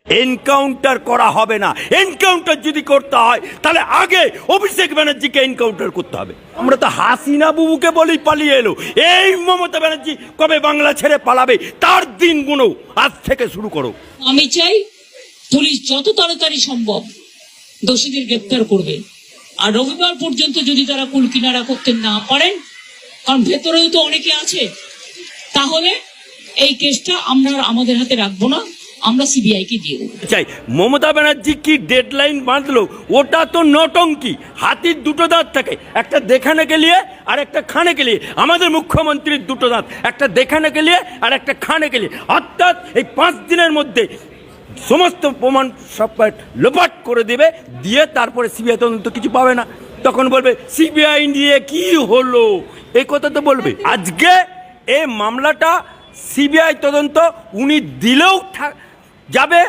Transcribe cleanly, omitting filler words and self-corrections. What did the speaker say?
Encounter করা হবে না। এনকাউন্টার যদি করতে হয় তাহলে আগে অভিষেক ব্যানার্জিকে এনকাউন্টার করতে হবে। আমরা তো হাসিনা বুবুকে বলেই পালিয়ে এলো, এই মমতা ব্যানার্জি কবে বাংলা ছেড়ে পালাবে তার দিনগুলো আজ থেকে শুরু করো। আমি চাই পুলিশ যত তাড়াতাড়ি সম্ভব দোষীদের গ্রেপ্তার করবে, আর রবিবার পর্যন্ত যদি তারা কুল কিনারা করতে না পারেন, কারণ ভেতরেও তো অনেকে আছে, তাহলে এই কেসটা আমরা আমাদের হাতে রাখবো না, আমরা সিবিআই কে দিয়ে দেবো। চাই মমতা ব্যানার্জি কি ডেডলাইন বাঁধলো, ওটা তো নটঙ্কি। হাতির দুটো দাঁত থাকে, একটা দেখানে গেলিয়ে আর একটা খানে গেলিয়ে। আমাদের মুখ্যমন্ত্রীর দুটো দাঁত, একটা দেখানে গেলিয়ে আর একটা খানে গেলিয়ে। অর্থাৎ এই 5 দিনের মধ্যে সমস্ত প্রমাণ সব লোপাট করে দেবে, দিয়ে তারপরে সিবিআই তদন্ত কিছু পাবে না, তখন বলবে সিবিআই নিয়ে কি হলো, এই কথা তো বলবে। আজকে এই মামলাটা সিবিআই তদন্ত উনি দিলেও যাবে।